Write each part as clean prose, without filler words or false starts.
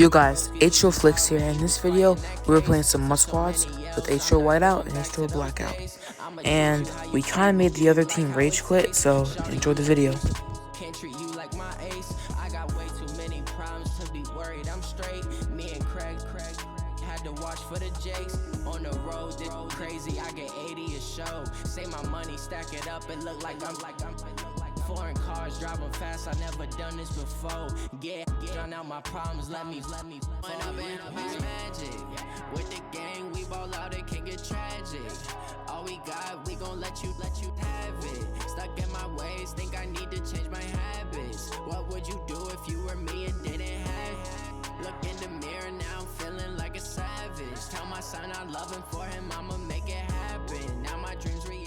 Yo guys, H2O Flicks here. In this video, we were playing some must squads with H2O Whiteout and H2O Blackout. And we kinda made the other team rage quit, so enjoy the video. Can't treat you like my ace. I got way too many problems to be worried. I'm straight. Me and Craig had to watch for the Jakes. On the road, it's crazy. I get 80 a show. Say my money, stack it up. It look like I'm foreign cars driving fast. I never done this before. Get out my problems. Let me. When I've been magic with the gang, we ball out. It can get tragic. All we got, we gon' let you have it. Stuck in my ways, think I need to change my habits. What would you do if you were me and didn't have it? Look in the mirror now, I'm feeling like a savage. Tell my son I love him, for him I'ma make it happen. Now my dream's reality.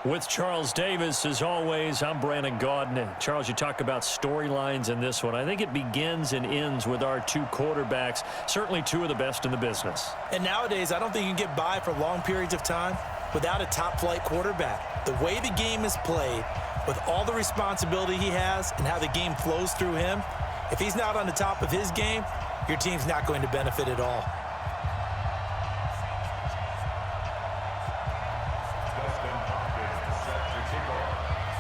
With Charles Davis, as always, I'm Brandon Gaudin. Charles, you talk about storylines in this one. I think it begins and ends with our two quarterbacks, certainly two of the best in the business. And nowadays, I don't think you can get by for long periods of time without a top-flight quarterback. The way the game is played, with all the responsibility he has and how the game flows through him, if he's not on the top of his game, your team's not going to benefit at all.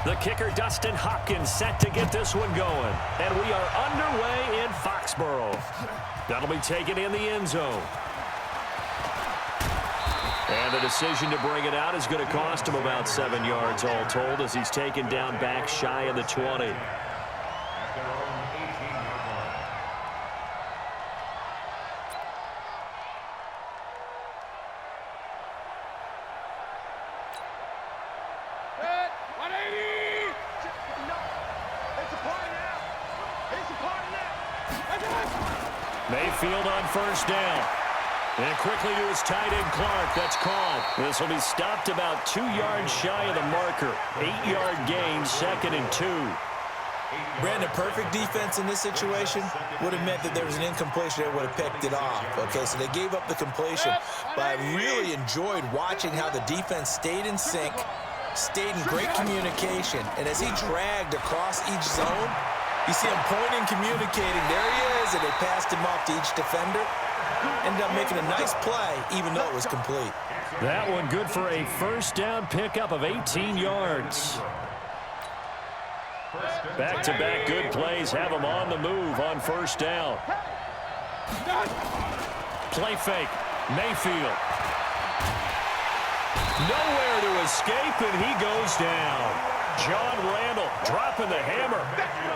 The kicker, Dustin Hopkins, set to get this one going. And we are underway in Foxborough. That'll be taken in the end zone. And the decision to bring it out is going to cost him about 7 yards all told, as he's taken down back shy of the 20. Mayfield on first down. And quickly to his tight end, Clark. That's caught. This will be stopped about 2 yards shy of the marker. 8-yard gain, 2nd and 2. Brandon, perfect defense in this situation would have meant that there was an incompletion that would have picked it off. Okay, so they gave up the completion. But I really enjoyed watching how the defense stayed in sync, stayed in great communication. And as he dragged across each zone, you see him pointing, communicating. There he is, and they passed him off to each defender. Ended up making a nice play, even though it was complete. That one good for a first down pickup of 18 yards. Back-to-back good plays have him on the move on first down. Play fake. Mayfield. Nowhere to escape, and he goes down. John Randall dropping the hammer.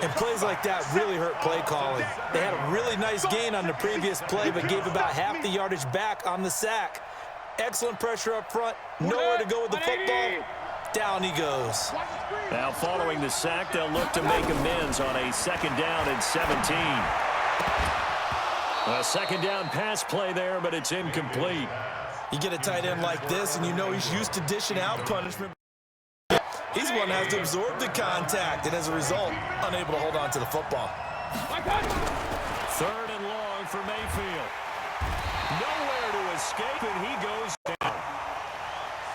And plays like that really hurt play calling. They had a really nice gain on the previous play, but gave about half the yardage back on the sack. Excellent pressure up front. Nowhere to go with the football. Down he goes. Now following the sack, they'll look to make amends on a 2nd down and 17. A 2nd down pass play there, but it's incomplete. You get a tight end like this, and you know he's used to dishing out punishment. He's the one that has to absorb the contact, and as a result, unable to hold on to the football. 3rd and long for Mayfield. Nowhere to escape, and he goes down.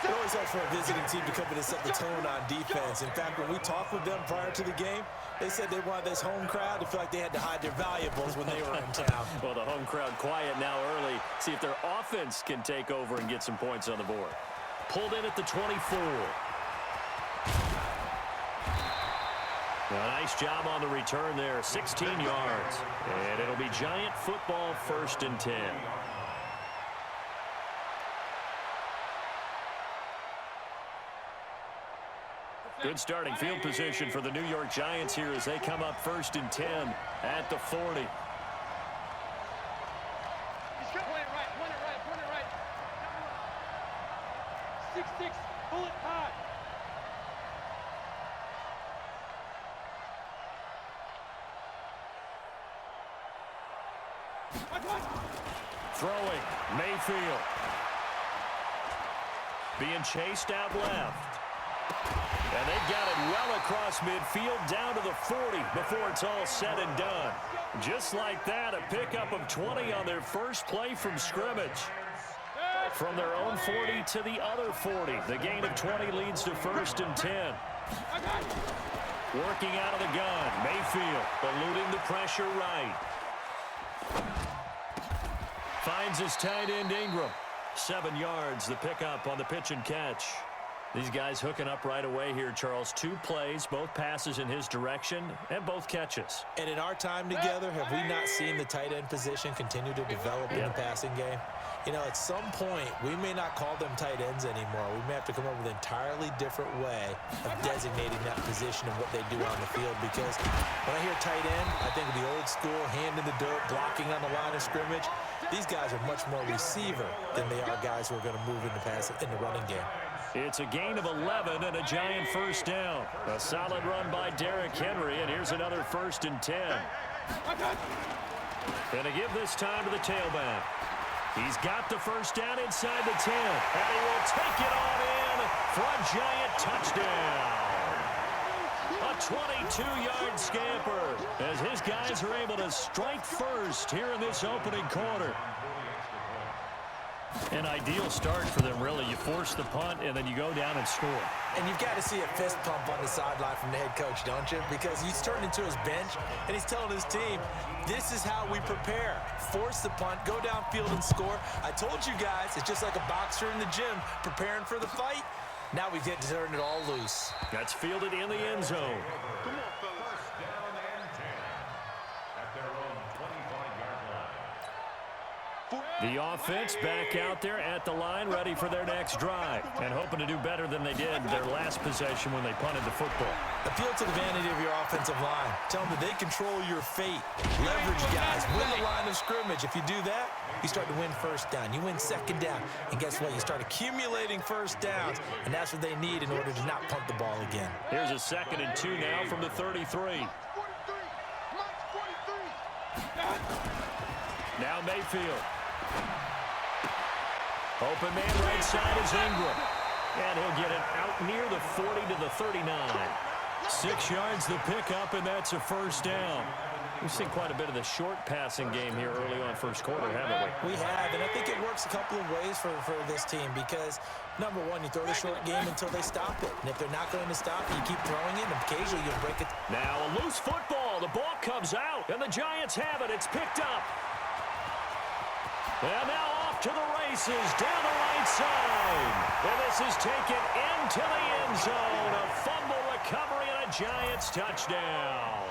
It always helps for a visiting team to come in and set the tone on defense. In fact, when we talked with them prior to the game, they said they wanted this home crowd to feel like they had to hide their valuables when they were in town. Well, the home crowd quiet now early. See if their offense can take over and get some points on the board. Pulled in at the 24. A nice job on the return there, 16 yards. And it'll be Giant football, 1st and 10. Good starting field position for the New York Giants here as they come up 1st and 10 at the 40. Point it right. 6-6, bullet high. Throwing, Mayfield. Being chased out left. And they've got it well across midfield down to the 40 before it's all said and done. Just like that, a pickup of 20 on their first play from scrimmage. From their own 40 to the other 40. The gain of 20 leads to 1st and 10. Working out of the gun. Mayfield eluding the pressure right. Finds his tight end Ingram. 7 yards, the pickup on the pitch and catch. These guys hooking up right away here, Charles. 2 plays, both passes in his direction, and both catches. And in our time together, have we not seen the tight end position continue to develop in the passing game? You know, at some point, we may not call them tight ends anymore. We may have to come up with an entirely different way of designating that position and what they do on the field. Because when I hear tight end, I think of the old school, hand in the dirt, blocking on the line of scrimmage. These guys are much more receiver than they are guys who are going to move in the running game. It's a gain of 11 and a Giant first down. A solid run by Derrick Henry, and here's another 1st and 10. Gonna give this time to the tailback. He's got the first down inside the 10, and he will take it on in for a Giant touchdown. A 22-yard scamper as his guys are able to strike first here in this opening quarter. An ideal start for them, really. You force the punt, and then you go down and score. And you've got to see a fist pump on the sideline from the head coach, don't you? Because he's turned into his bench, and he's telling his team, this is how we prepare. Force the punt, go downfield and score. I told you guys, it's just like a boxer in the gym preparing for the fight. Now we get to turn it all loose. That's fielded in the end zone. The offense back out there at the line, ready for their next drive, and hoping to do better than they did their last possession when they punted the football. Appeal to the vanity of your offensive line. Tell them that they control your fate. Leverage guys. Win the line of scrimmage. If you do that, you start to win first down. You win second down. And guess what? You start accumulating first downs, and that's what they need in order to not punt the ball again. Here's a 2nd and 2 now from the 33. Now Mayfield. Open man right side is Ingram. And he'll get it out near the 40 to the 39. 6 yards the pickup, and that's a first down. We've seen quite a bit of the short passing game here early on first quarter, haven't we? We have, and I think it works a couple of ways for this team because, number one, you throw the short game until they stop it. And if they're not going to stop it, you keep throwing it, and occasionally you'll break it. Now a loose football. The ball comes out, and the Giants have it. It's picked up. And now off to the races down the right side. And this is taken into the end zone. A fumble recovery and a Giants touchdown.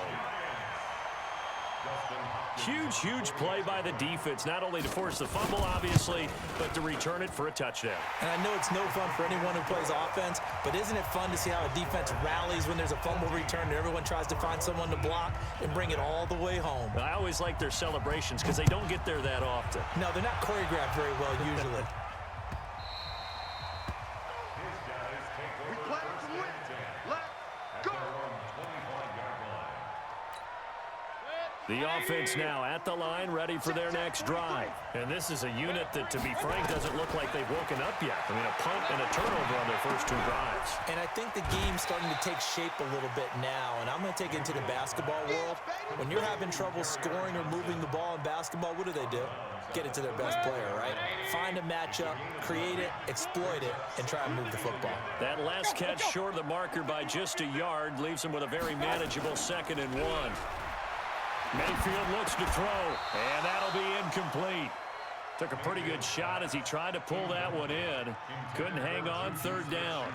Huge, huge play by the defense, not only to force the fumble, obviously, but to return it for a touchdown. And I know it's no fun for anyone who plays offense, but isn't it fun to see how a defense rallies when there's a fumble return and everyone tries to find someone to block and bring it all the way home? I always like their celebrations because they don't get there that often. No, they're not choreographed very well usually. The offense now at the line, ready for their next drive. And this is a unit that, to be frank, doesn't look like they've woken up yet. I mean, a punt and a turnover on their first 2 drives. And I think the game's starting to take shape a little bit now. And I'm going to take it into the basketball world. When you're having trouble scoring or moving the ball in basketball, what do? Get it to their best player, right? Find a matchup, create it, exploit it, and try and move the football. That last catch short of the marker by just a yard leaves them with a very manageable 2nd and 1. Mayfield looks to throw, and that'll be incomplete. Took a pretty good shot as he tried to pull that one in. Couldn't hang on, 3rd down.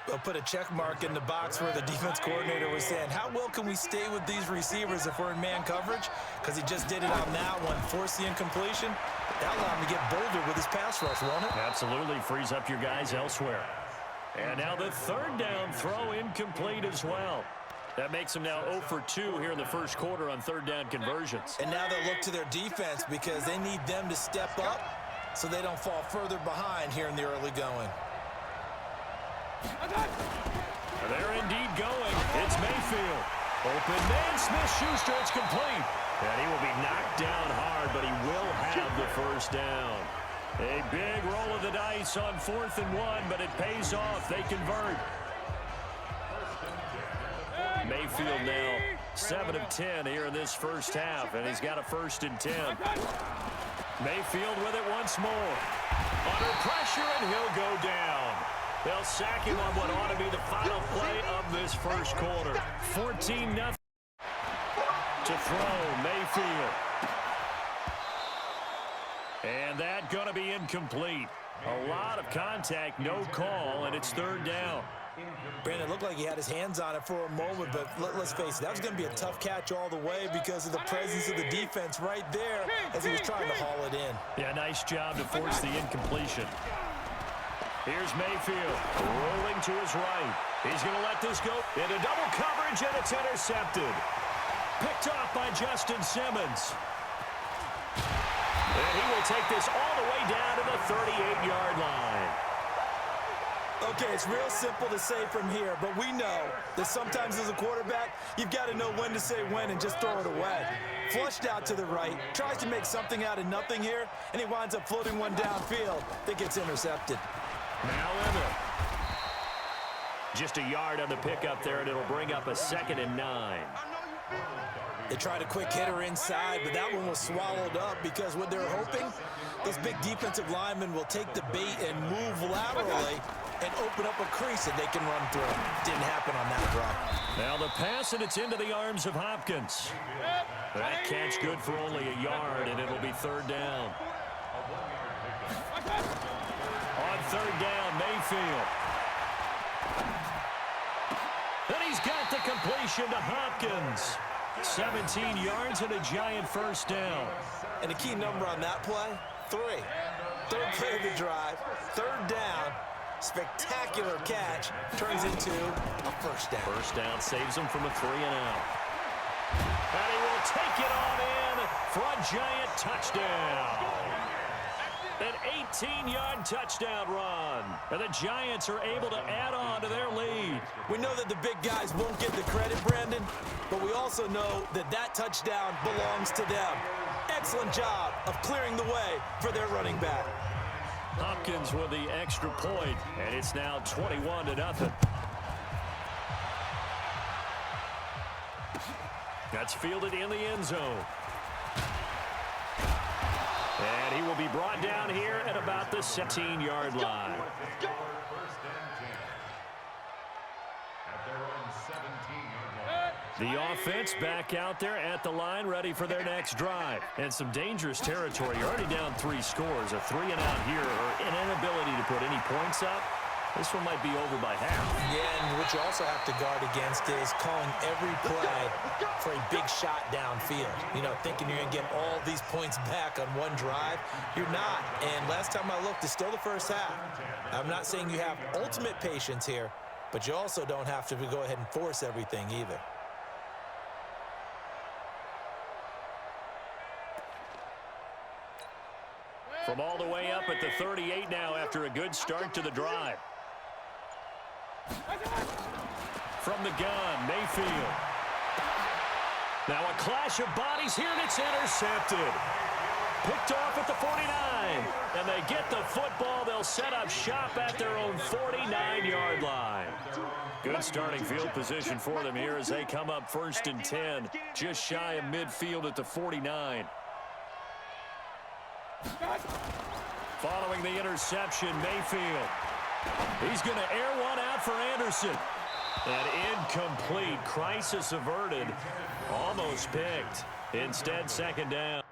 They'll put a check mark in the box where the defense coordinator was saying, how well can we stay with these receivers if we're in man coverage? Because he just did it on that one, forced the incompletion. That allowed him to get bolder with his pass rush, won't it? Absolutely, frees up your guys elsewhere. And now the 3rd down throw incomplete as well. That makes them now 0 for 2 here in the first quarter on 3rd down conversions. And now they'll look to their defense because they need them to step up so they don't fall further behind here in the early going. They're indeed going. It's Mayfield. Open man, Smith-Schuster, it's complete. And he will be knocked down hard, but he will have the first down. A big roll of the dice on 4th and 1, but it pays off. They convert. Mayfield now 7 of 10 here in this first half, and he's got a 1st and 10. Mayfield with it once more. Under pressure, and he'll go down. They'll sack him on what ought to be the final play of this first quarter. 14-0 to throw, Mayfield. And that going to be incomplete. A lot of contact, no call, and it's third down. Brandon, it looked like he had his hands on it for a moment, but let's face it, that was going to be a tough catch all the way because of the presence of the defense right there as he was trying to haul it in. Yeah, nice job to force the incompletion. Here's Mayfield rolling to his right. He's going to let this go into double coverage, and it's intercepted. Picked off by Justin Simmons. And he will take this all the way down to the 38-yard line. Okay, it's real simple to say from here, but we know that sometimes as a quarterback, you've got to know when to say when and just throw it away. Flushed out to the right, tries to make something out of nothing here, and he winds up floating one downfield that gets intercepted. Now Emmett. Just a yard on the pickup there, and it'll bring up a 2nd and 9. They tried a quick hitter inside, but that one was swallowed up because what they're hoping, those big defensive linemen will take the bait and move laterally and open up a crease that they can run through. Didn't happen on that drive. Now the pass, and it's into the arms of Hopkins. That catch good for only a yard, and it'll be third down. On third down, Mayfield. And he's got the completion to Hopkins. 17 yards and a giant first down. And the key number on that play, 3. Third play of the drive, third down, spectacular catch, turns into a first down. First down saves him from a 3-and-out. And he will take it on in for a giant touchdown. An 18-yard touchdown run. And the Giants are able to add on to their lead. We know that the big guys won't get the credit, Brandon, but we also know that that touchdown belongs to them. Excellent job of clearing the way for their running back. Hopkins with the extra point, and it's now 21-0. That's fielded in the end zone. And he will be brought down here at about the 17-yard line. The offense back out there at the line, ready for their next drive. And some dangerous territory. You're already down 3 scores. A 3-and-out here, or an inability to put any points up. This one might be over by half. Yeah, and what you also have to guard against is calling every play for a big shot downfield. You know, thinking you're going to get all these points back on one drive. You're not. And last time I looked, it's still the first half. I'm not saying you have ultimate patience here, but you also don't have to go ahead and force everything either. From all the way up at the 38 now after a good start to the drive. From the gun, Mayfield. Now a clash of bodies here, and it's intercepted. Picked off at the 49. And they get the football. They'll set up shop at their own 49-yard line. Good starting field position for them here as they come up 1st and 10. Just shy of midfield at the 49. Following the interception, Mayfield. He's going to air one out for Anderson. And incomplete. Crisis averted. Almost picked. Instead, 2nd down.